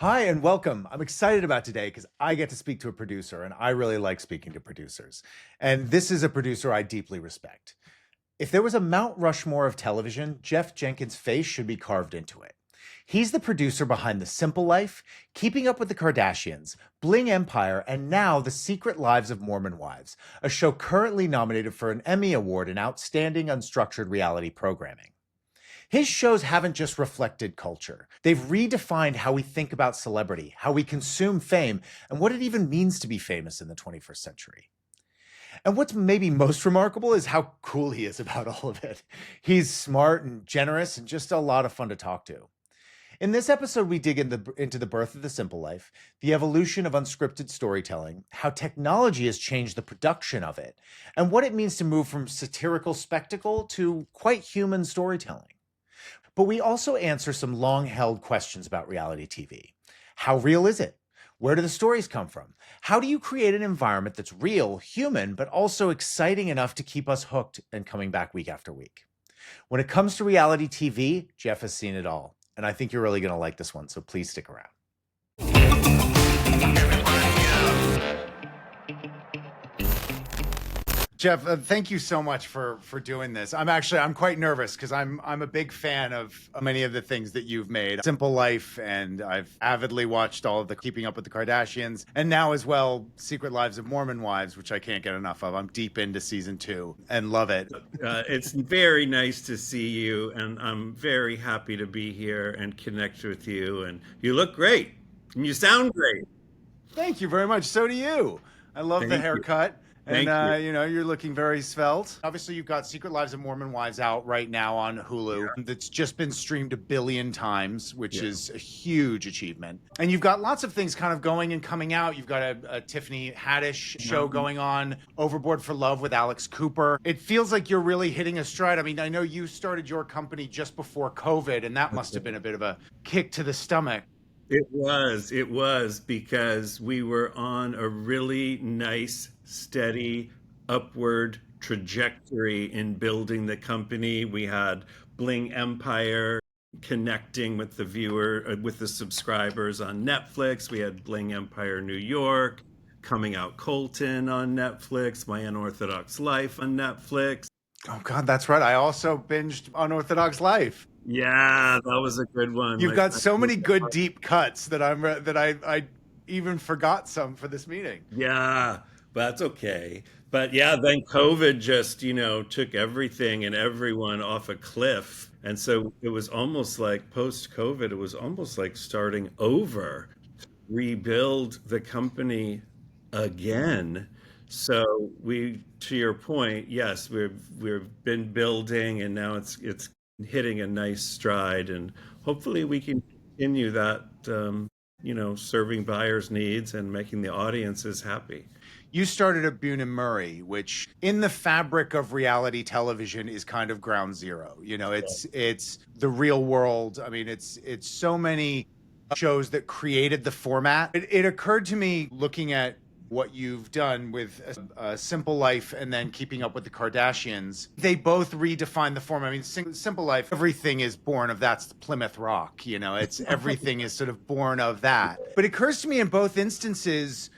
Hi and welcome. I'm excited about today because I get to speak to a producer, and I really like speaking to producers. And this is a producer I deeply respect. If there was a Mount Rushmore of television, Jeff Jenkins' face should be carved into it. He's the producer behind The Simple Life, Keeping Up with the Kardashians, Bling Empire, and now The Secret Lives of Mormon Wives, a show currently nominated for an Emmy Award in Outstanding Unstructured Reality Programming. His shows haven't just reflected culture. They've redefined how we think about celebrity, how we consume fame, and what it even means to be famous in the 21st century. And what's maybe most remarkable is how cool he is about all of it. He's smart and generous and just a lot of fun to talk to. In this episode, we dig into the birth of the simple life, the evolution of unscripted storytelling, how technology has changed the production of it, and what it means to move from satirical spectacle to quite human storytelling. But we also answer some long held questions about reality TV. How real is it? Where do the stories come from? How do you create an environment that's real, human, but also exciting enough to keep us hooked and coming back week after week? When it comes to reality TV, Jeff has seen it all. And I think you're really going to like this one, so please stick around. Jeff, thank you so much for doing this. I'm quite nervous because I'm a big fan of many of the things that you've made. Simple Life, and I've avidly watched all of the Keeping Up with the Kardashians, and now as well Secret Lives of Mormon Wives, which I can't get enough of. I'm deep into season 2 and love it. It's very nice to see you, and I'm very happy to be here and connect with you. And you look great, and you sound great. Thank you very much. So do you. I love the Thank you. haircut. And, Thank you. you're looking very svelte. Obviously, you've got Secret Lives of Mormon Wives out right now on Hulu. That's just been streamed 1 billion times, which is a huge achievement. And you've got lots of things kind of going and coming out. You've got a Tiffany Haddish show going on, Overboard for Love with Alex Cooper. It feels like you're really hitting a stride. I mean, I know you started your company just before COVID, and that must have been a bit of a kick to the stomach. It was because we were on a really nice, steady, upward trajectory in building the company. We had Bling Empire connecting with the with the subscribers on Netflix. We had Bling Empire New York coming out Colton on Netflix, My Unorthodox Life on Netflix. Oh, God, that's right. I also binged Unorthodox Life. Yeah, that was a good one. You've got so many good deep cuts that I even forgot some for this meeting. Yeah, that's okay. But yeah, then COVID just, took everything and everyone off a cliff. And so it was almost like post-COVID, it was almost like starting over, rebuild the company again. So to your point, yes, we've been building, and now it's hitting a nice stride, and hopefully we can continue that, serving buyers' needs and making the audiences happy. You started at Bunim, which in the fabric of reality television is kind of ground zero. It's the real world. I mean, it's so many shows that created the format. It occurred to me looking at what you've done with Simple Life and then Keeping Up with the Kardashians. They both redefine the form. I mean, Simple Life, everything is born of that's Plymouth Rock. It's everything is sort of born of that. But it occurs to me in both instances,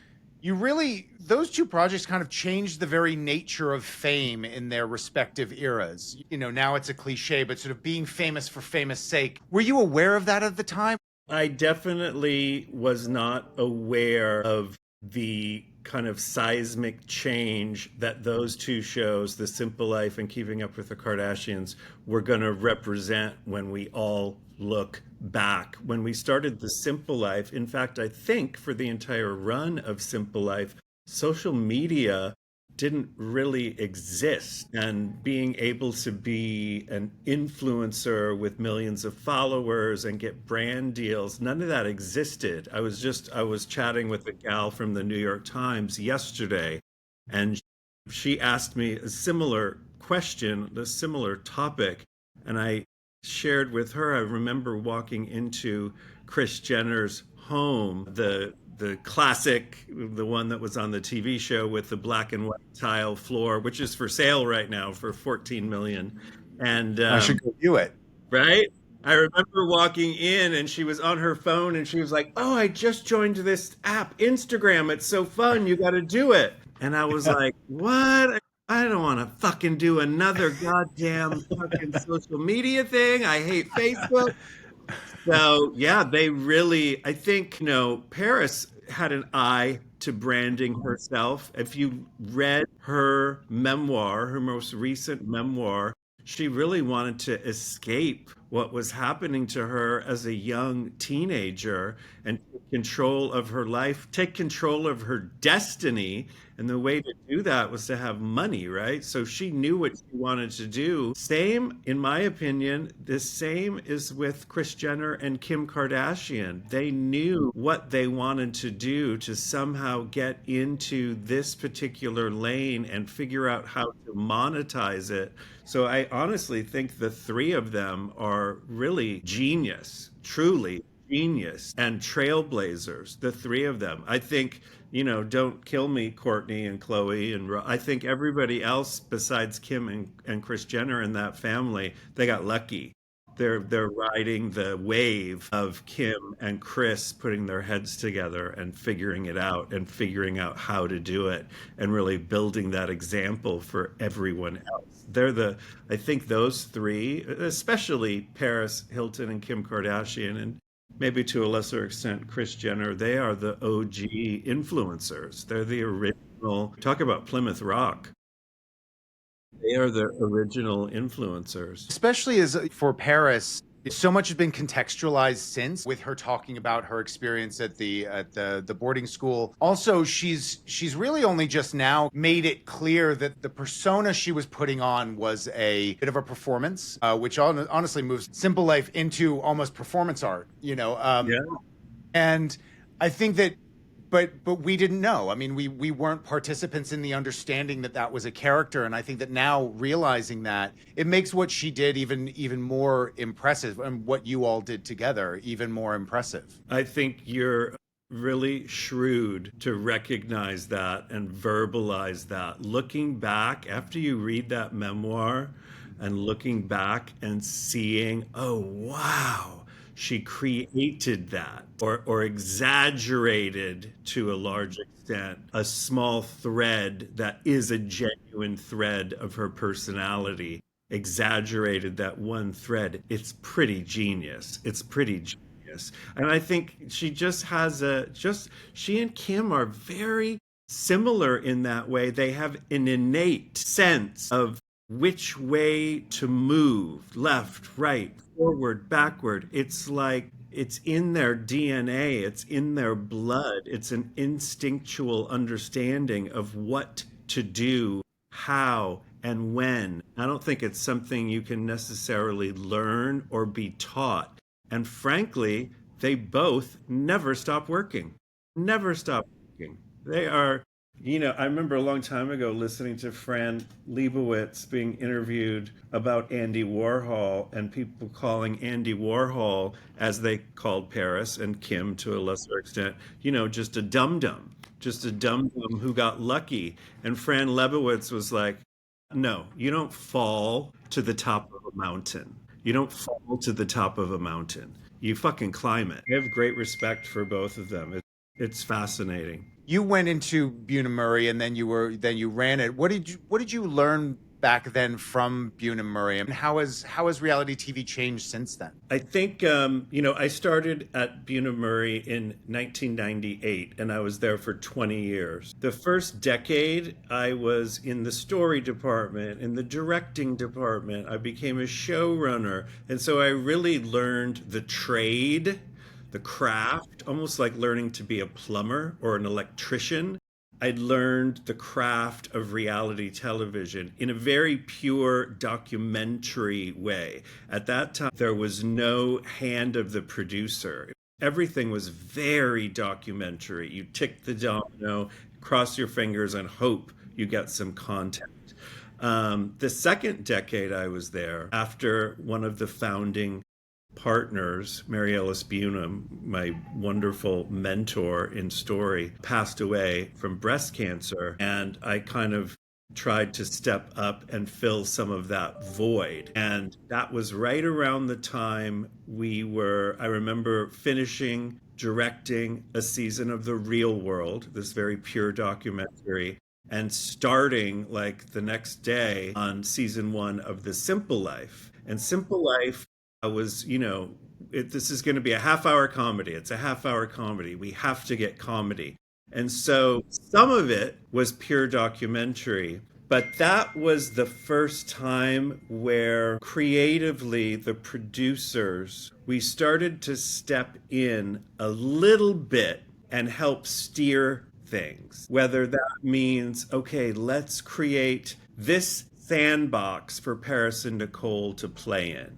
those two projects kind of changed the very nature of fame in their respective eras. Now it's a cliche, but sort of being famous for famous sake. Were you aware of that at the time? I definitely was not aware of the kind of seismic change that those two shows, The Simple Life and Keeping Up with the Kardashians, were going to represent when we all look back. When we started The Simple Life, in fact, I think for the entire run of Simple Life, social media didn't really exist, and being able to be an influencer with millions of followers and get brand deals, none of that existed. I was chatting with a gal from the New York Times yesterday, and she asked me a similar question, a similar topic, and I shared with her, I remember walking into Kris Jenner's home, the classic, the one that was on the TV show with the black and white tile floor, which is for sale right now for $14 million. And I should go view it. right? I remember walking in and she was on her phone and she was like, "Oh, I just joined this app, Instagram. It's so fun. You got to do it." And I was like, "What? I don't want to fucking do another goddamn fucking social media thing. I hate Facebook." So, yeah, they really, I think, Paris had an eye to branding herself. If you read her memoir, her most recent memoir, she really wanted to escape what was happening to her as a young teenager and take control of her life, take control of her destiny. And the way to do that was to have money, right? So she knew what she wanted to do. Same, in my opinion, the same is with Kris Jenner and Kim Kardashian. They knew what they wanted to do to somehow get into this particular lane and figure out how to monetize it. So I honestly think the three of them are really genius, truly genius and trailblazers, the three of them. I think, don't kill me, Courtney and Chloe. And I think everybody else besides Kim and Kris Jenner in that family, they got lucky. They're riding the wave of Kim and Kris putting their heads together and figuring it out and figuring out how to do it and really building that example for everyone else. I think those three, especially Paris Hilton and Kim Kardashian, and maybe to a lesser extent Kris Jenner, they are the OG influencers. They're the original. Talk about Plymouth Rock. They are the original influencers. Especially as for Paris, so much has been contextualized since with her talking about her experience at the boarding school. Also, she's really only just now made it clear that the persona she was putting on was a bit of a performance, which honestly moves simple life into almost performance art. Yeah. And I think that, but we didn't know. I mean, we weren't participants in the understanding that that was a character, and I think that now realizing that, it makes what she did even more impressive, and what you all did together even more impressive. I think you're really shrewd to recognize that and verbalize that. Looking back, after you read that memoir and looking back and seeing, oh, wow, she created that or exaggerated to a large extent a small thread that is a genuine thread of her personality, exaggerated that one thread. It's pretty genius. It's pretty genius. And I think she just has she and Kim are very similar in that way. They have an innate sense of which way to move, left, right, forward, backward. It's like it's in their DNA, it's in their blood. It's an instinctual understanding of what to do, how, and when. I don't think it's something you can necessarily learn or be taught. And frankly, they both never stop working. Never stop working. They are, I remember a long time ago listening to Fran Lebowitz being interviewed about Andy Warhol and people calling Andy Warhol, as they called Paris and Kim to a lesser extent, just a dum-dum, just a dum-dum who got lucky. And Fran Lebowitz was like, no, you don't fall to the top of a mountain. You don't fall to the top of a mountain. You fucking climb it. I have great respect for both of them. It's fascinating. You went into Bunim Murray, and then you ran it. What did you learn back then from Bunim Murray, and how has reality TV changed since then? I think, I started at Bunim Murray in 1998, and I was there for 20 years. The first decade, I was in the story department, in the directing department. I became a showrunner, and so I really learned the trade, the craft, almost like learning to be a plumber or an electrician. I learned the craft of reality television in a very pure documentary way. At that time, there was no hand of the producer. Everything was very documentary. You tick the domino, cross your fingers, and hope you get some content. The second decade I was there, after one of the founding partners, Mary Ellis Bunim, my wonderful mentor in story, passed away from breast cancer. And I kind of tried to step up and fill some of that void. And that was right around the time I remember finishing directing a season of The Real World, this very pure documentary, and starting like the next day on season 1 of The Simple Life. And Simple Life was, this is going to be a half-hour comedy. It's a half-hour comedy. We have to get comedy. And so some of it was pure documentary, but that was the first time where creatively the producers, we started to step in a little bit and help steer things. Whether that means, okay, let's create this sandbox for Paris and Nicole to play in.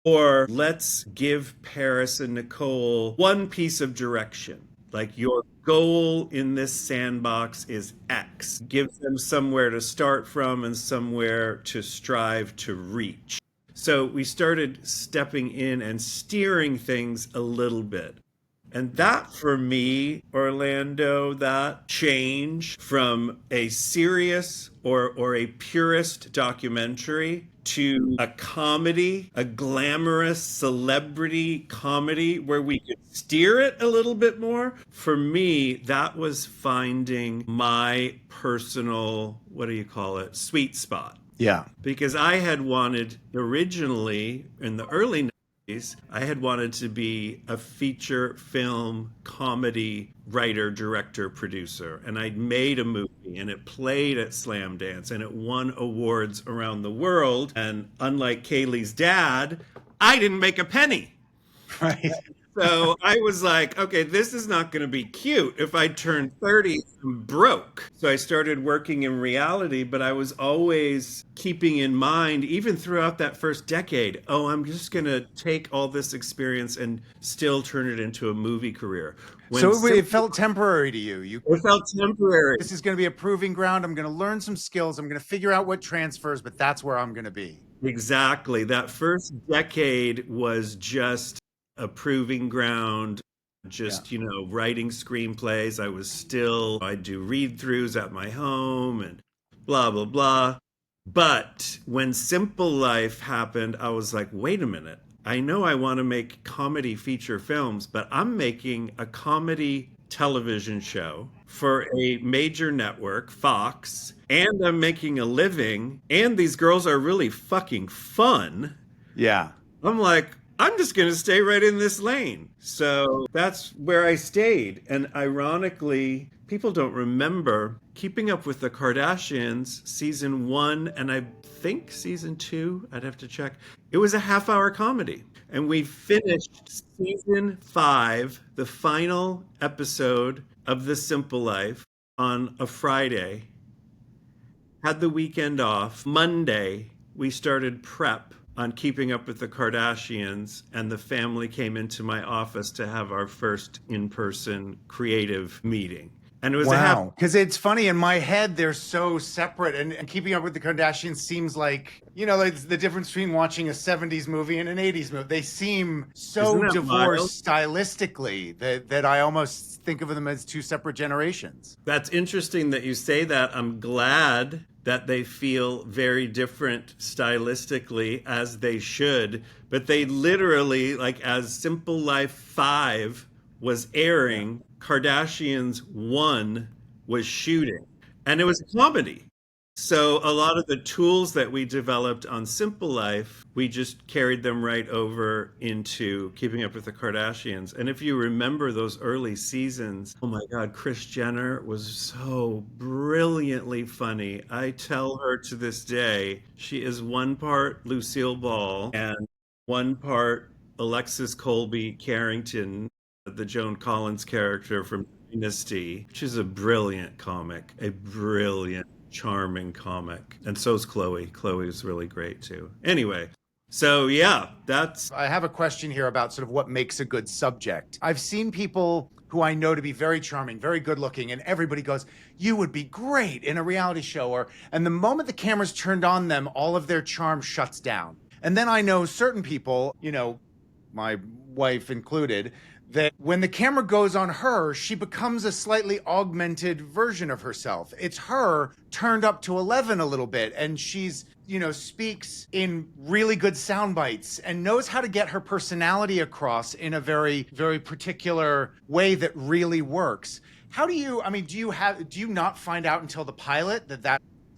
Or let's give Paris and Nicole one piece of direction. Like, your goal in this sandbox is X. Give them somewhere to start from and somewhere to strive to reach. So we started stepping in and steering things a little bit. And that, for me, Orlando, that change from a serious or a purist documentary to a comedy, a glamorous celebrity comedy where we could steer it a little bit more, for me, that was finding my personal, what do you call it, sweet spot. Yeah. Because I had wanted originally in the early I had wanted to be a feature film comedy writer, director, producer. And I'd made a movie and it played at Slam Dance and it won awards around the world. And unlike Kaylee's dad, I didn't make a penny. Right. So I was like, okay, this is not going to be cute. If I turn 30, I'm broke. So I started working in reality, but I was always keeping in mind, even throughout that first decade, I'm just going to take all this experience and still turn it into a movie career. So it felt temporary to you. It felt temporary. This is going to be a proving ground. I'm going to learn some skills. I'm going to figure out what transfers, but that's where I'm going to be. Exactly. That first decade was just a proving ground, writing screenplays. I'd do read-throughs at my home and blah, blah, blah. But when Simple Life happened, I was like, wait a minute. I know I want to make comedy feature films, but I'm making a comedy television show for a major network, Fox, and I'm making a living, and these girls are really fucking fun. Yeah. I'm like, I'm just going to stay right in this lane. So that's where I stayed. And ironically, people don't remember Keeping Up with the Kardashians, season 1, and I think season 2, I'd have to check. It was a half-hour comedy. And we finished season 5, the final episode of The Simple Life, on a Friday. Had the weekend off. Monday, we started prep on Keeping Up with the Kardashians, and the family came into my office to have our first in-person creative meeting. And it was wow. Because it's funny, in my head, they're so separate. And Keeping Up with the Kardashians seems like, like the difference between watching a 70s movie and an 80s movie. They seem so divorced stylistically that I almost think of them as two separate generations. That's interesting that you say that. I'm glad that they feel very different stylistically, as they should. But they literally, like, as Simple Life 5 was airing, Kardashians 1 was shooting. And it was a comedy. So a lot of the tools that we developed on Simple Life, we just carried them right over into Keeping Up with the Kardashians. And if you remember those early seasons, oh my God, Kris Jenner was so brilliantly funny. I tell her to this day, she is one part Lucille Ball and one part Alexis Colby Carrington, the Joan Collins character from Dynasty. She's a brilliant comic, a brilliant, charming comic. And so's Chloe. Chloe's really great too. Anyway, so yeah, I have a question here about sort of what makes a good subject. I've seen people who I know to be very charming, very good looking, and everybody goes, you would be great in a reality show. And the moment the camera's turned on them, all of their charm shuts down. And then I know certain people, my wife included, that when the camera goes on her, she becomes a slightly augmented version of herself. It's her turned up to 11 a little bit, and she's, speaks in really good sound bites and knows how to get her personality across in a very, very particular way that really works. How do you, I mean, do you not find out until the pilot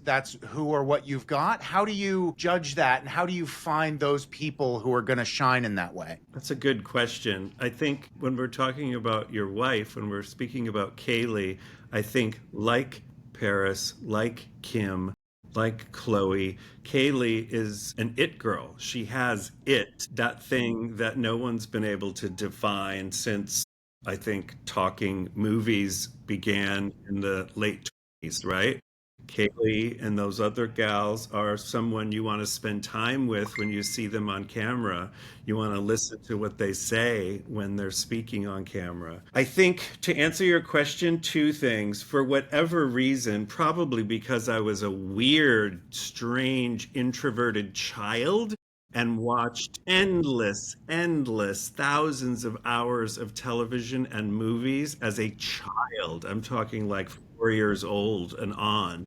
that's who or what you've got? How do you judge that, and how do you find those people who are going to shine in that way? That's a good question. I think when we're talking about your wife, when we're speaking about Kaylee, I think like Paris, like Kim, like Chloe, Kaylee is an it girl. She has it, that thing that no one's been able to define since I think talking movies began in the late 20s, right? Kaylee and those other gals are someone you want to spend time with when you see them on camera. You want to listen to what they say when they're speaking on camera. I think to answer your question, two things. For whatever reason, probably because I was a weird, strange, introverted child and watched endless thousands of hours of television and movies as a child. I'm talking like 4 years old and on,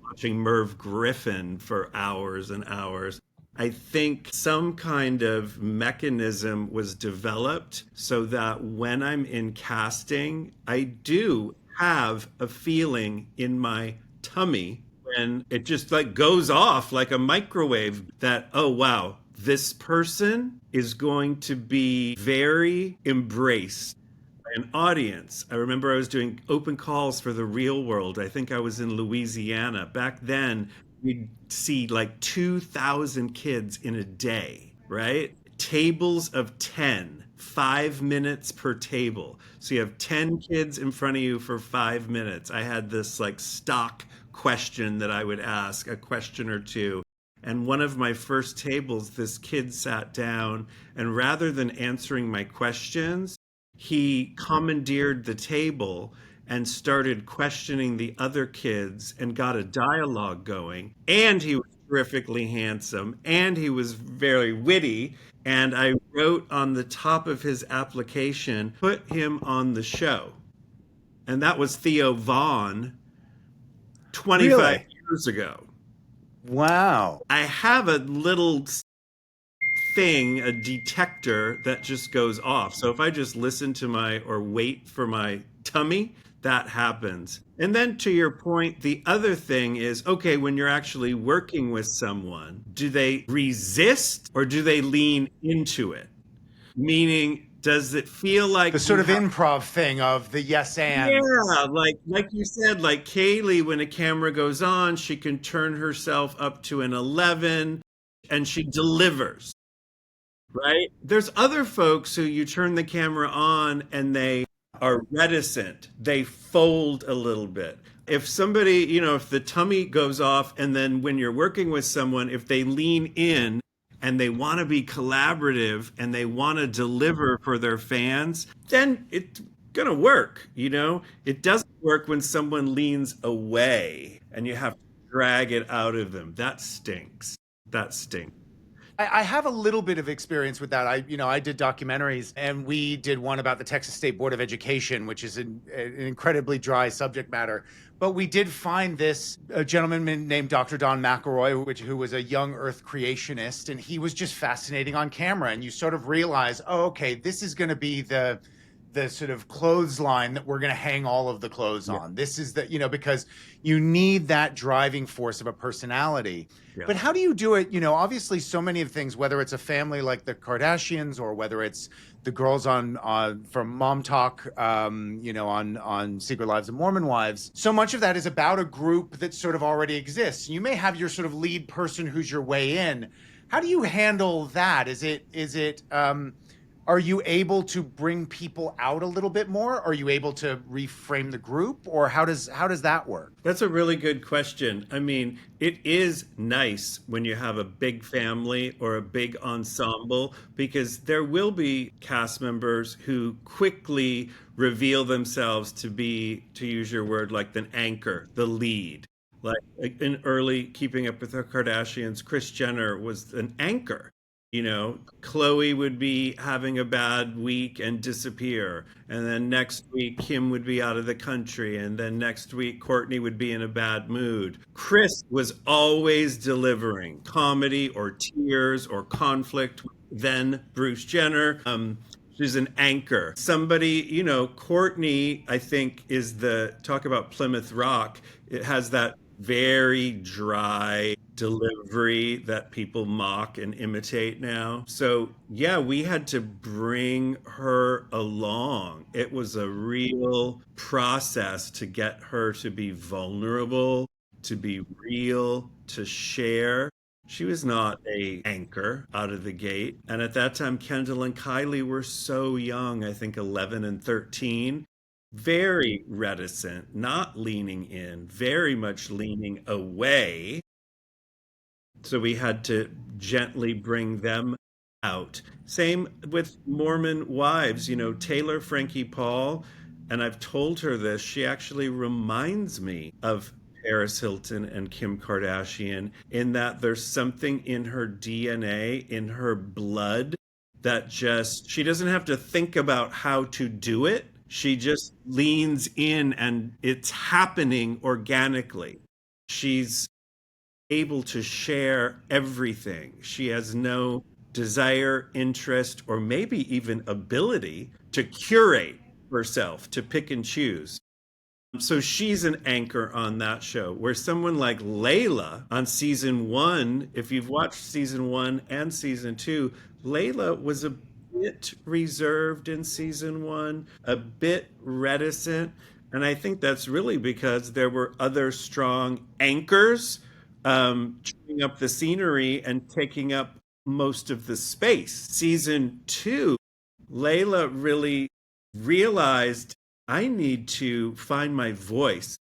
watching Merv Griffin for hours and hours. I think some kind of mechanism was developed so that when I'm in casting, I do have a feeling in my tummy when it just like goes off like a microwave that, oh wow, this person is going to be very embraced an audience. I remember I was doing open calls for the real world. I think I was in Louisiana. Back then, we'd see like 2,000 kids in a day, right? Tables of 10, 5 minutes per table. So you have 10 kids in front of you for 5 minutes. I had this like stock question that I would ask, a question or two. And one of my first tables, this kid sat down and rather than answering my questions, he commandeered the table and started questioning the other kids and got a dialogue going. And he was terrifically handsome and he was very witty. And I wrote on the top of his application, put him on the show. And that was Theo Vaughn 25 Really? years ago. Wow. I have a little thing, a detector that just goes off. So if I just listen to my or wait for my tummy, that happens. And then to your point, the other thing is okay, when you're actually working with someone, do they resist or do they lean into it? Meaning, does it feel like The sort you of have improv thing of the yes and. yeah, like you said, like Kaylee, when a camera goes on, she can turn herself up to an 11 and she delivers. Right? There's other folks who you turn the camera on and they are reticent. They fold a little bit. If somebody, if the tummy goes off and then when you're working with someone, if they lean in and they want to be collaborative and they want to deliver for their fans, then it's going to work, It doesn't work when someone leans away and you have to drag it out of them. That stinks. That stinks. I have a little bit of experience with that. I did documentaries, and we did one about the Texas State Board of Education, which is an incredibly dry subject matter. But we did find this a gentleman named Dr. Don McElroy, who was a young Earth creationist, and he was just fascinating on camera. And you sort of realize, oh, okay, this is going to be the sort of clothesline that we're going to hang all of the clothes Yeah. on. This is because you need that driving force of a personality. Yeah. But how do you do it? Obviously so many of things, whether it's a family like the Kardashians or whether it's the girls on from Mom Talk, on Secret Lives of Mormon Wives, so much of that is about a group that sort of already exists. You may have your sort of lead person who's your way in. How do you handle that? Is it are you able to bring people out a little bit more? Are you able to reframe the group, or how does that work? That's a really good question. I mean, it is nice when you have a big family or a big ensemble because there will be cast members who quickly reveal themselves to be, to use your word, like the anchor, the lead. Like in early Keeping Up with the Kardashians, Kris Jenner was an anchor. Chloe would be having a bad week and disappear. And then next week, Kim would be out of the country. And then next week, Courtney would be in a bad mood. Chris was always delivering comedy or tears or conflict. Then Bruce Jenner. She's an anchor. Somebody, Courtney, I think, is the talk about Plymouth Rock. It has that very dry delivery that people mock and imitate now. So, yeah, we had to bring her along. It was a real process to get her to be vulnerable, to be real, to share. She was not a anchor out of the gate. And at that time, Kendall and Kylie were so young, I think 11 and 13, very reticent, not leaning in, very much leaning away. So we had to gently bring them out. Same with Mormon wives, Taylor Frankie Paul. And I've told her this, she actually reminds me of Paris Hilton and Kim Kardashian in that there's something in her DNA, in her blood, that just, she doesn't have to think about how to do it. She just leans in and it's happening organically. She's able to share everything. She has no desire, interest, or maybe even ability to curate herself, to pick and choose. So she's an anchor on that show. Where someone like Layla on season one, if you've watched season one and season two, Layla was a bit reserved in season one, a bit reticent. And I think that's really because there were other strong anchors chewing up the scenery and taking up most of the space. Season two, Layla really realized I need to find my voice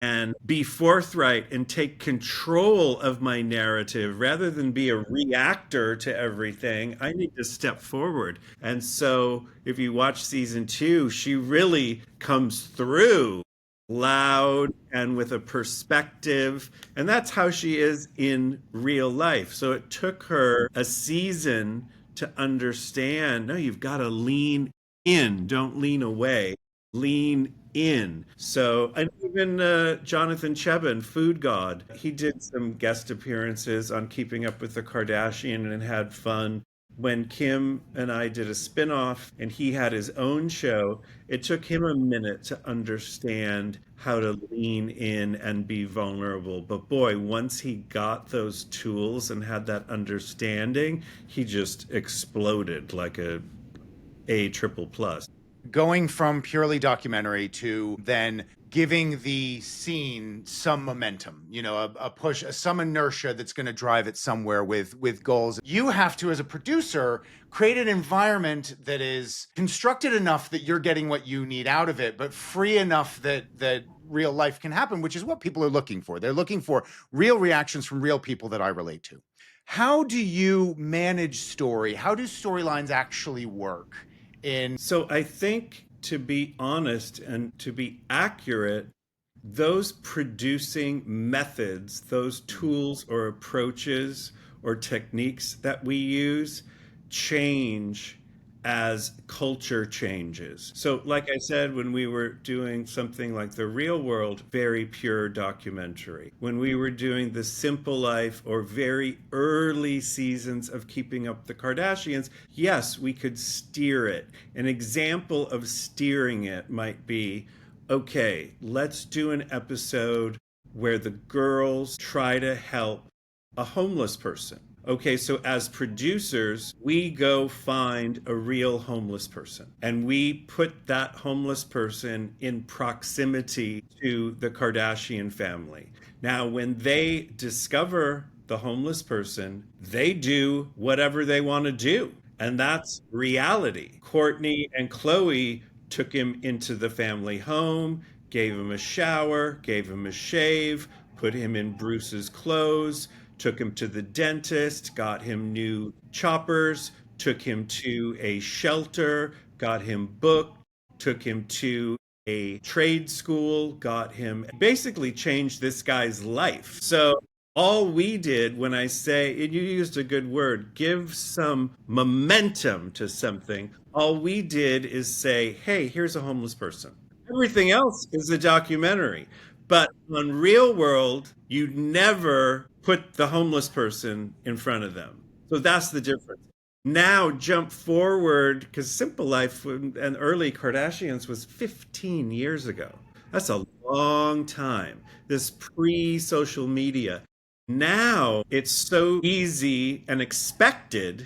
and be forthright and take control of my narrative rather than be a reactor to everything. I need to step forward. And so if you watch season two, she really comes through loud and with a perspective. And that's how she is in real life. So it took her a season to understand, no, you've got to lean in, don't lean away, lean in. So, and even Jonathan Cheban, Food God, he did some guest appearances on Keeping Up with the Kardashian and had fun. When Kim and I did a spin-off and he had his own show, it took him a minute to understand how to lean in and be vulnerable. But boy, once he got those tools and had that understanding, he just exploded like a triple plus. Going from purely documentary to then giving the scene some momentum, a push, some inertia that's going to drive it somewhere with goals. You have to, as a producer, create an environment that is constructed enough that you're getting what you need out of it, but free enough that real life can happen, which is what people are looking for. They're looking for real reactions from real people that I relate to. How do you manage story? How do storylines actually work? So I think, to be honest and to be accurate, those producing methods, those tools or approaches or techniques that we use change as culture changes. So, like I said, when we were doing something like The Real World, very pure documentary. When we were doing The Simple Life or very early seasons of Keeping Up the Kardashians, yes, we could steer it. An example of steering it might be, okay, let's do an episode where the girls try to help a homeless person. Okay, so as producers, we go find a real homeless person and we put that homeless person in proximity to the Kardashian family. Now, when they discover the homeless person, they do whatever they want to do. And that's reality. Courtney and Chloe took him into the family home, gave him a shower, gave him a shave, put him in Bruce's clothes, took him to the dentist, got him new choppers, took him to a shelter, got him booked, took him to a trade school, got him, basically changed this guy's life. So All we did, when I say, and you used a good word, give some momentum to something, all we did is say, hey, here's a homeless person. Everything else is a documentary. But on Real World, you never put the homeless person in front of them. So that's the difference. Now jump forward, because Simple Life and early Kardashians was 15 years ago. That's a long time. This pre-social media. Now it's so easy and expected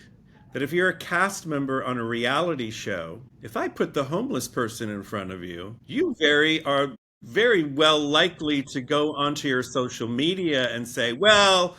that if you're a cast member on a reality show, if I put the homeless person in front of you, you are very well likely to go onto your social media and say, well,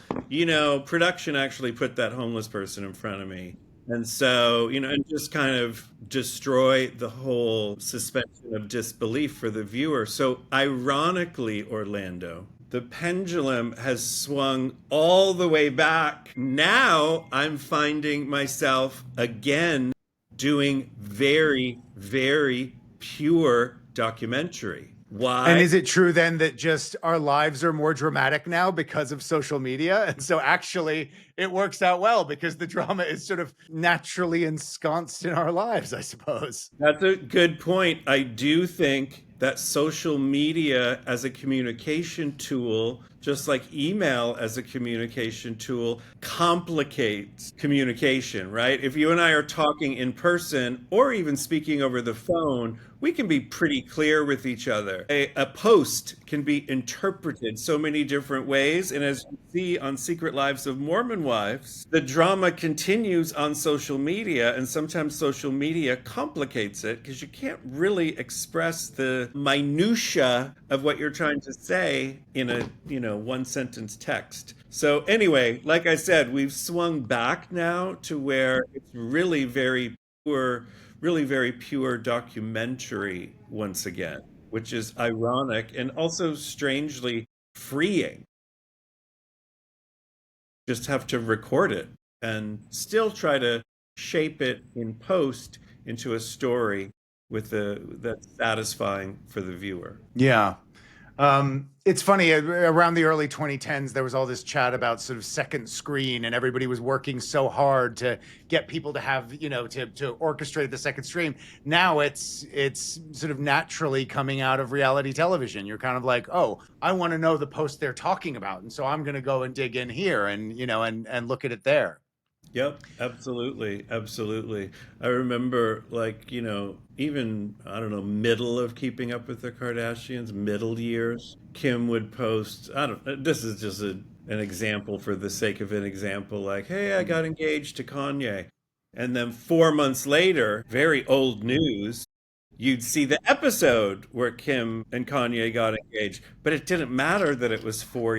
production actually put that homeless person in front of me. And so, and just kind of destroy the whole suspension of disbelief for the viewer. So, ironically, Orlando, the pendulum has swung all the way back. Now I'm finding myself again doing very, very pure documentary. And Why? is it true then that just our lives are more dramatic now because of social media? And so actually it works out well because the drama is sort of naturally ensconced in our lives, I suppose. That's a good point. I do think that social media as a communication tool, just like email as a communication tool, complicates communication, right? If you and I are talking in person or even speaking over the phone, we can be pretty clear with each other. A post can be interpreted so many different ways. And as you see on Secret Lives of Mormon Wives, the drama continues on social media. And sometimes social media complicates it because you can't really express the minutia of what you're trying to say in a, one sentence text. So anyway, like I said, we've swung back now to where it's really very pure documentary once again, which is ironic and also strangely freeing. Just have to record it and still try to shape it in post into a story that's satisfying for the viewer. Yeah. It's funny, around the early 2010s, there was all this chat about sort of second screen, and everybody was working so hard to get people to have, to orchestrate the second stream. Now it's sort of naturally coming out of reality television. You're kind of like, oh, I want to know the post they're talking about. And so I'm going to go and dig in here and, and look at it there. Yep, absolutely, absolutely. I remember, even, I don't know, middle of Keeping Up with the Kardashians, middle years, Kim would post, this is just an example for the sake of an example, like, hey, I got engaged to Kanye. And then 4 months later, very old news, you'd see the episode where Kim and Kanye got engaged. But it didn't matter that it was 4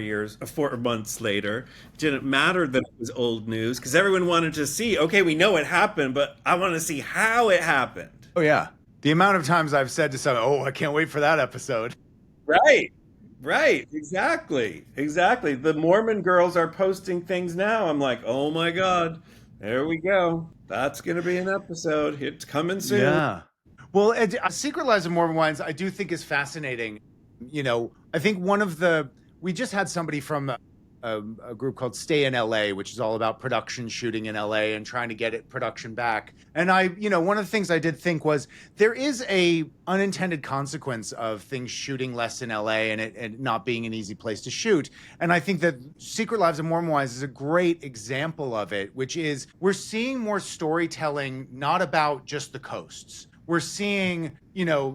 months later. It didn't matter that it was old news because everyone wanted to see, okay, we know it happened, but I want to see how it happened. Oh, yeah. The amount of times I've said to someone, oh, I can't wait for that episode. Right. Right. Exactly. Exactly. The Mormon girls are posting things now. I'm like, oh my God, there we go. That's going to be an episode. It's coming soon. Yeah. Well, Secret Lives of Mormon Wives, I do think is fascinating. I think we just had somebody from a group called Stay in LA, which is all about production shooting in LA and trying to get production back. And one of the things I did think was there is a unintended consequence of things shooting less in LA and it not being an easy place to shoot. And I think that Secret Lives of Mormon Wives is a great example of it, which is we're seeing more storytelling, not about just the coasts. We're seeing,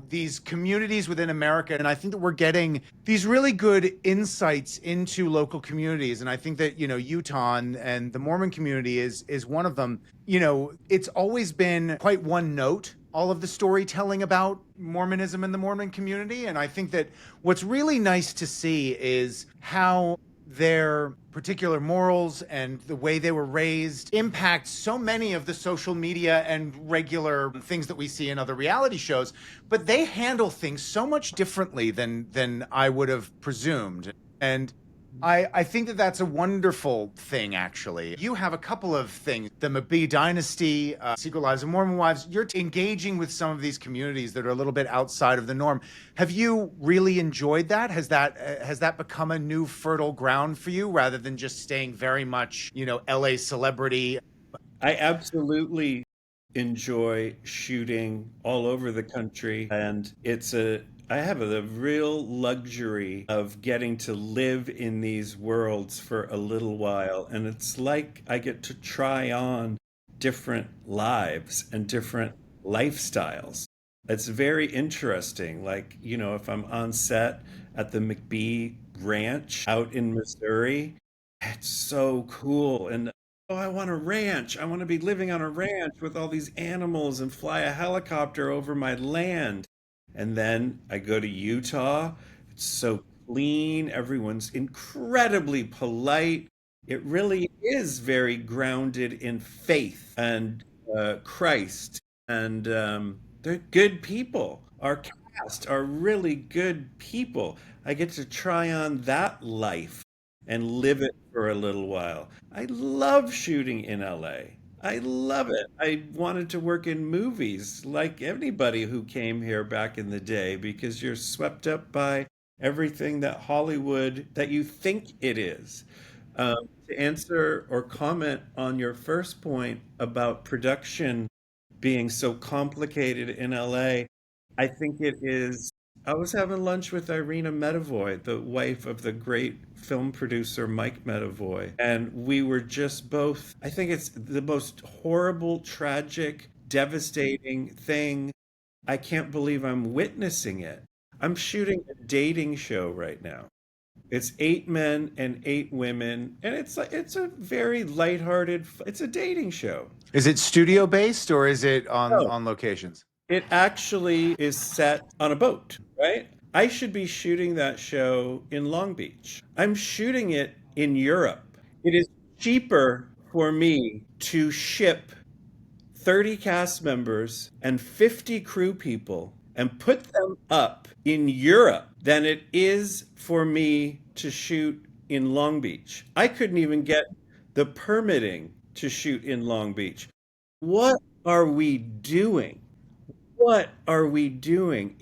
these communities within America. And I think that we're getting these really good insights into local communities. And I think that, Utah and the Mormon community is one of them. It's always been quite one note, all of the storytelling about Mormonism and the Mormon community. And I think that what's really nice to see is how their particular morals and the way they were raised impact so many of the social media and regular things that we see in other reality shows, but they handle things so much differently than I would have presumed. And I think that that's a wonderful thing, actually. You have a couple of things. The McBee Dynasty, Secret Lives of Mormon Wives. You're engaging with some of these communities that are a little bit outside of the norm. Have you really enjoyed that? Has that become a new fertile ground for you rather than just staying very much, LA celebrity? I absolutely enjoy shooting all over the country, and I have the real luxury of getting to live in these worlds for a little while, and it's like I get to try on different lives and different lifestyles. It's very interesting. Like, if I'm on set at the McBee Ranch out in Missouri, it's so cool. And oh, I want a ranch. I want to be living on a ranch with all these animals and fly a helicopter over my land. And then I go to Utah. It's so clean. Everyone's incredibly polite. It really is very grounded in faith and Christ. And they're good people. Our cast are really good people. I get to try on that life and live it for a little while. I love shooting in LA. I love it. I wanted to work in movies like anybody who came here back in the day because you're swept up by everything that Hollywood that you think it is. To answer or comment on your first point about production being so complicated in LA, I think it is. I was having lunch with Irina Medavoy, the wife of the great film producer Mike Medavoy, and we were just both, I think it's the most horrible, tragic, devastating thing. I can't believe I'm witnessing it. I'm shooting a dating show right now. It's 8 men and 8 women, and it's a very lighthearted, it's a dating show. Is it studio based or is it on Oh, on locations? it actually is set on a boat, right? I should be shooting that show in Long Beach. I'm shooting it in Europe. It is cheaper for me to ship 30 cast members and 50 crew people and put them up in Europe than it is for me to shoot in Long Beach. I couldn't even get the permitting to shoot in Long Beach. What are we doing? What are we doing?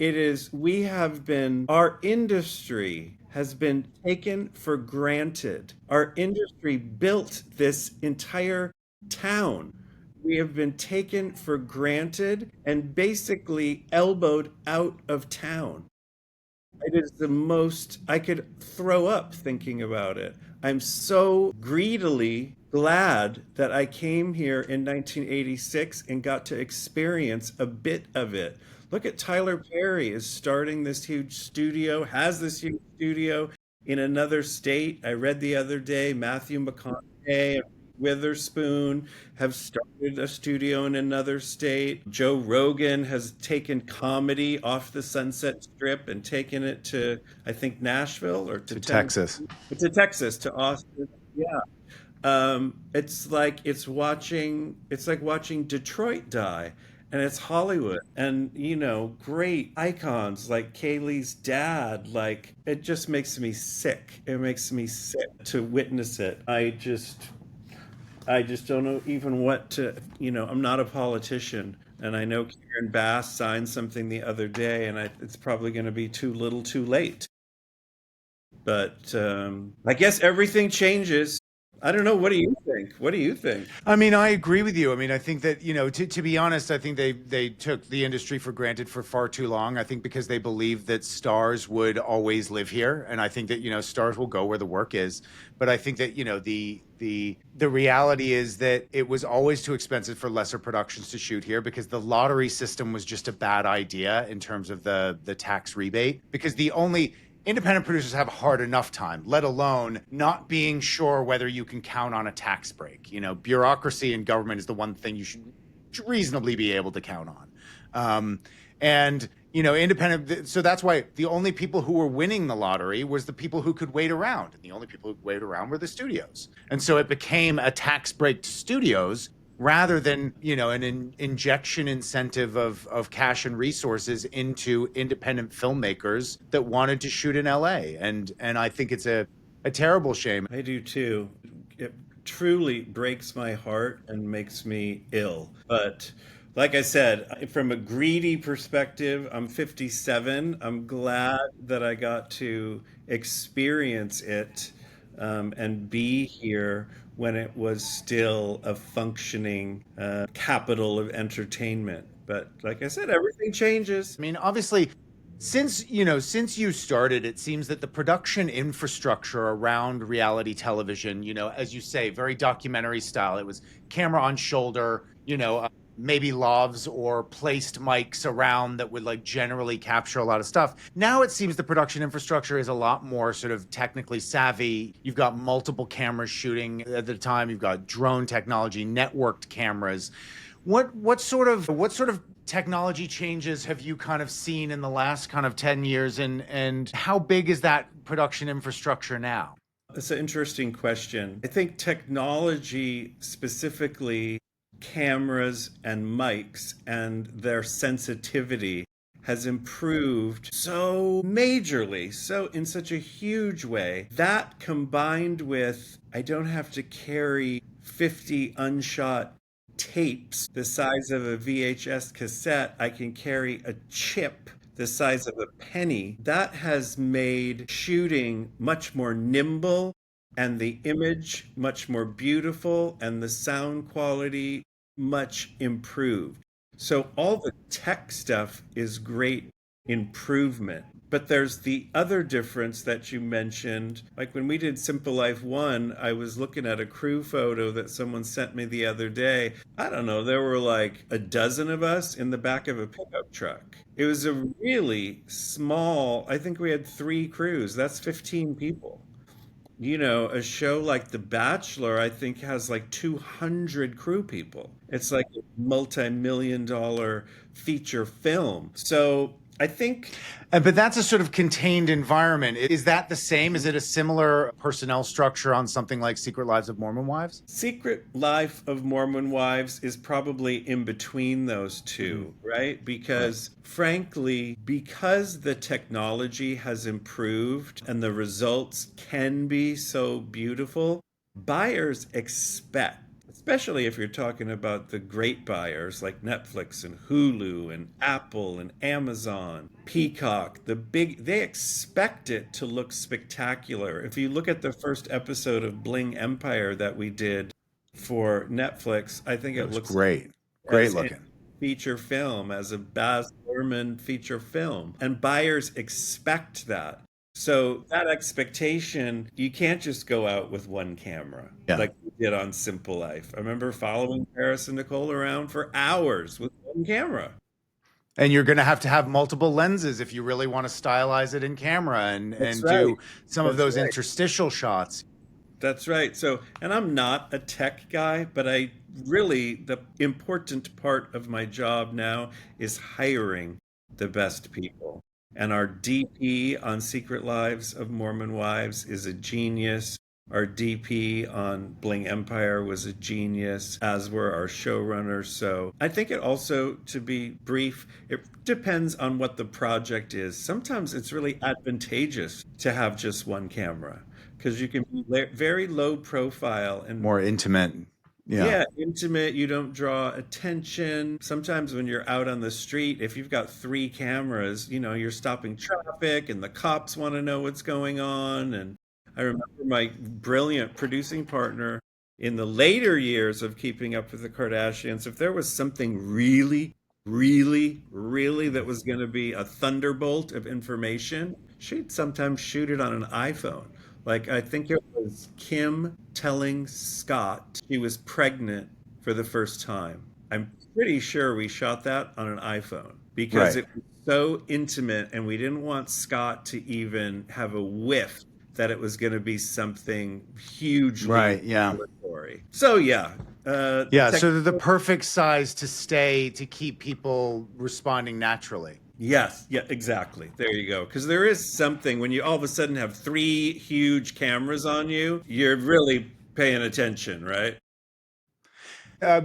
We have been, our industry has been taken for granted. Our industry built this entire town. We have been taken for granted and basically elbowed out of town. It is the most, I could throw up thinking about it. I'm so greedily glad that I came here in 1986 and got to experience a bit of it. Look at Tyler Perry is starting this huge studio, has this huge studio in another state. I read the other day Matthew McConaughey and Witherspoon have started a studio in another state. Joe Rogan has taken comedy off the Sunset Strip and taken it to, I think, Nashville or to To Tennessee, Texas. to Texas, to Austin. Yeah. It's like watching Detroit die. And it's Hollywood. And, great icons like Kaylee's dad. Like, it just makes me sick. It makes me sick to witness it. I just don't know even what to, I'm not a politician. And I know Karen Bass signed something the other day, and it's probably going to be too little too late. But I guess everything changes. I don't know. What do you think? What do you think? I mean, I agree with you. I mean, I think that, to be honest, I think they took the industry for granted for far too long. I think because they believed that stars would always live here. And I think that, stars will go where the work is. But I think that, the reality is that it was always too expensive for lesser productions to shoot here because the lottery system was just a bad idea in terms of the tax rebate. Because the only independent producers have a hard enough time, let alone not being sure whether you can count on a tax break. Bureaucracy in government is the one thing you should reasonably be able to count on. And independent. So that's why the only people who were winning the lottery was the people who could wait around, and the only people who could wait around were the studios. And so it became a tax break to studios rather than injection incentive of cash and resources into independent filmmakers that wanted to shoot in LA. And I think A terrible shame. I do too. It truly breaks my heart and makes me ill. But like I said, from a greedy perspective, I'm 57. I'm glad that I got to experience it and be here when it was still a functioning capital of entertainment. But like I said, everything changes. I mean, obviously, since you started, it seems that the production infrastructure around reality television, as you say, very documentary style. It was camera on shoulder, maybe lavs or placed mics around that would like generally capture a lot of stuff. Now it seems the production infrastructure is a lot more sort of technically savvy. You've got multiple cameras shooting at the time. You've got drone technology, networked cameras. What sort of technology changes have you kind of seen in the last kind of 10 years, and how big is that production infrastructure now? That's an interesting question. I think technology, specifically cameras and mics and their sensitivity, has improved so majorly, so in such a huge way. That combined with I don't have to carry 50 unshot tapes the size of a VHS cassette, I can carry a chip the size of a penny. That has made shooting much more nimble and the image much more beautiful and the sound quality much improved. So all the tech stuff is great improvement. But there's the other difference that you mentioned. Like when we did Simple Life 1, I was looking at a crew photo that someone sent me the other day. I don't know, there were like a dozen of us in the back of a pickup truck. It was a really small, I think we had 3 crews. That's 15 people. A show like The Bachelor, I think, has like 200 crew people. It's like a multi-million dollar feature film. So I think But that's a sort of contained environment. Is that the same? Is it a similar personnel structure on something like Secret Lives of Mormon Wives? Secret Life of Mormon Wives is probably in between those two, right? Because frankly, because the technology has improved and the results can be so beautiful, buyers expect, especially if you're talking about the great buyers like Netflix and Hulu and Apple and Amazon, Peacock, they expect it to look spectacular. If you look at the first episode of Bling Empire that we did for Netflix, I think It it was looks great. Great as a looking. feature film, as a Baz Luhrmann feature film. And buyers expect that. So that expectation, you can't just go out with one camera Yeah. like we did on Simple Life. I remember following Paris and Nicole around for hours with one camera. And you're going to have multiple lenses if you really want to stylize it in camera That's and right. do some of That's those right. interstitial shots. That's right. So, and I'm not a tech guy, but the important part of my job now is hiring the best people. And our DP on Secret Lives of Mormon Wives is a genius. Our DP on Bling Empire was a genius, as were our showrunners. So I think it also, to be brief, it depends on what the project is. Sometimes it's really advantageous to have just one camera because you can be very low profile and More intimate. Yeah. yeah, intimate. You don't draw attention. Sometimes when you're out on the street, if you've got 3 cameras, you're stopping traffic and the cops want to know what's going on. And I remember my brilliant producing partner in the later years of Keeping Up with the Kardashians, if there was something really, really, really that was going to be a thunderbolt of information, she'd sometimes shoot it on an iPhone. Like, I think it was Kim telling Scott she was pregnant for the first time. I'm pretty sure we shot that on an iPhone because Right. it was so intimate and we didn't want Scott to even have a whiff that it was going to be something hugely Right. Yeah. revelatory. So, yeah. Yeah. So they're the perfect size to keep people responding naturally. Yes, yeah, exactly. There you go. Because there is something when you all of a sudden have 3 huge cameras on you, you're really paying attention, right?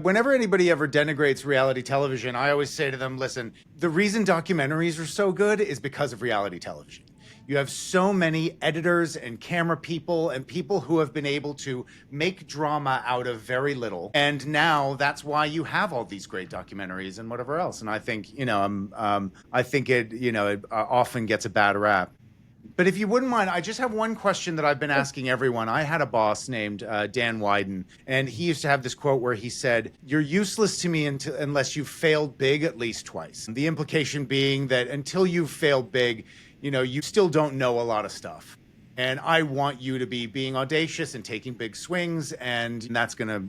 Whenever anybody ever denigrates reality television, I always say to them, listen, the reason documentaries are so good is because of reality television. You have so many editors and camera people and people who have been able to make drama out of very little. And now that's why you have all these great documentaries and whatever else. And I think, I think it often gets a bad rap. But if you wouldn't mind, I just have one question that I've been asking everyone. I had a boss named Dan Wyden, and he used to have this quote where he said, "You're useless to me unless you've failed big at least twice." The implication being that until you've failed big, you still don't know a lot of stuff. And I want you to be being audacious and taking big swings, and that's going to,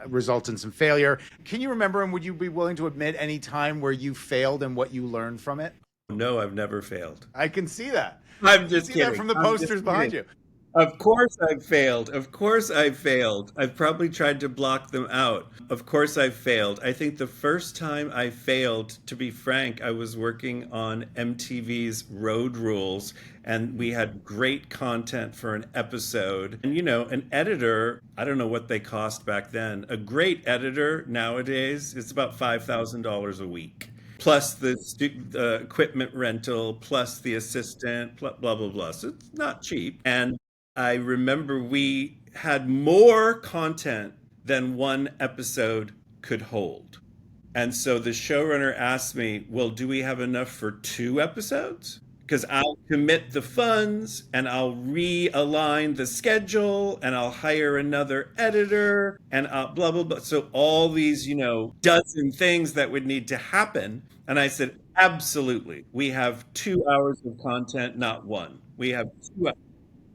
result in some failure. Can you remember, and would you be willing to admit any time where you failed and what you learned from it? No, I've never failed. I can see that. I'm just See kidding. that from the I'm posters just behind kidding. you. Of course I've failed. Of course I've failed. I've probably tried to block them out. Of course I've failed. I think the first time I failed, to be frank, I was working on MTV's Road Rules, and we had great content for an episode. And an editor, I don't know what they cost back then. A great editor nowadays is about $5,000 a week, plus the equipment rental, plus the assistant, blah, blah, blah. So it's not cheap. And I remember we had more content than one episode could hold. And so the showrunner asked me, well, do we have enough for 2 episodes? Because I'll commit the funds and I'll realign the schedule and I'll hire another editor and I'll blah, blah, blah. So all these, dozen things that would need to happen. And I said, absolutely. We have 2 hours of content, not 1. We have 2 hours.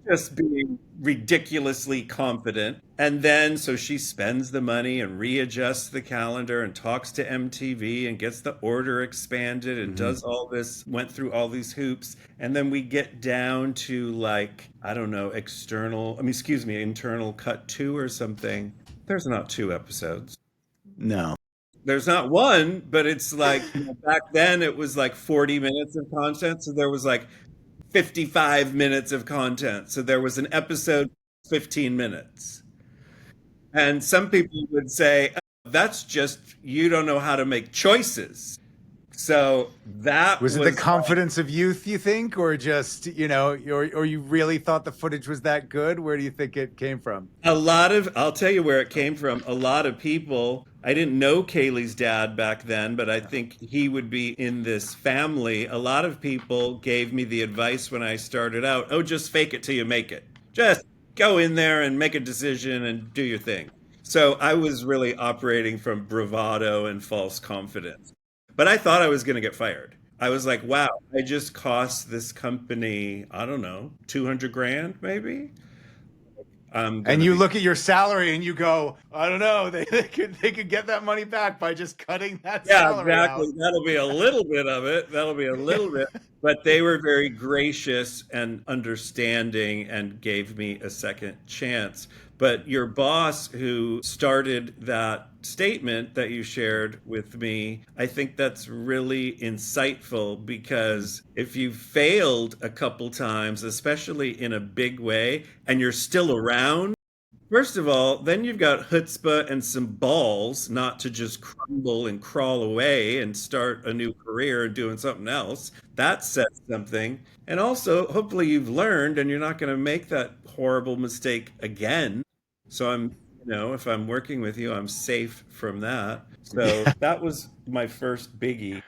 Just being ridiculously confident. And then so she spends the money and readjusts the calendar and talks to MTV and gets the order expanded and does all this, went through all these hoops. And then we get down to internal cut 2 or something. There's not 2 episodes. No. There's not 1, but it's like back then it was like 40 minutes of content. So there was like 55 minutes of content. So there was an episode, 15 minutes. And some people would say, oh, that's just, you don't know how to make choices. So that was it the confidence of youth, you think, or just, or you really thought the footage was that good? Where do you think it came from? I'll tell you where it came from. A lot of people, I didn't know Kaylee's dad back then, but I think he would be in this family. A lot of people gave me the advice when I started out, oh, just fake it till you make it. Just go in there and make a decision and do your thing. So I was really operating from bravado and false confidence. But I thought I was going to get fired. I was like, wow, I just cost this company, I don't know, 200 grand maybe. And you look at your salary and you go, I don't know, they could get that money back by just cutting that salary exactly. out. That'll be a little bit of it. That'll be a little bit. But they were very gracious and understanding and gave me a second chance. But your boss who started that statement that you shared with me, I think that's really insightful, because if you failed a couple times, especially in a big way, and you're still around, first of all, then you've got chutzpah and some balls not to just crumble and crawl away and start a new career and doing something else. That says something. And also, hopefully you've learned and you're not going to make that horrible mistake again. So if I'm working with you, I'm safe from that. So that was my first biggie.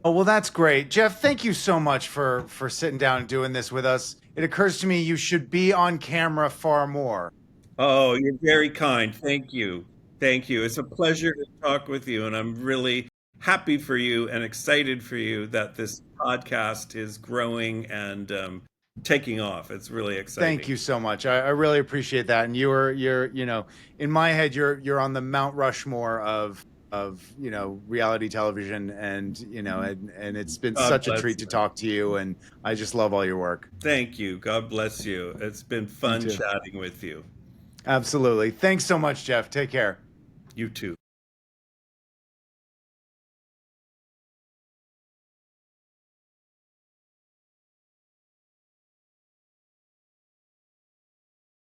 Oh, well, that's great. Jeff, thank you so much for sitting down and doing this with us. It occurs to me you should be on camera far more. Oh, you're very kind. Thank you. Thank you. It's a pleasure to talk with you. And I'm really happy for you and excited for you that this podcast is growing and taking off. It's really exciting. Thank you so much. I really appreciate that. And you're in my head, you're on the Mount Rushmore of reality television, and and it's been such a treat to talk to you, and I just love all your work. Thank you. God bless you. It's been fun chatting with you. Absolutely. Thanks so much, Jeff. Take care. You too.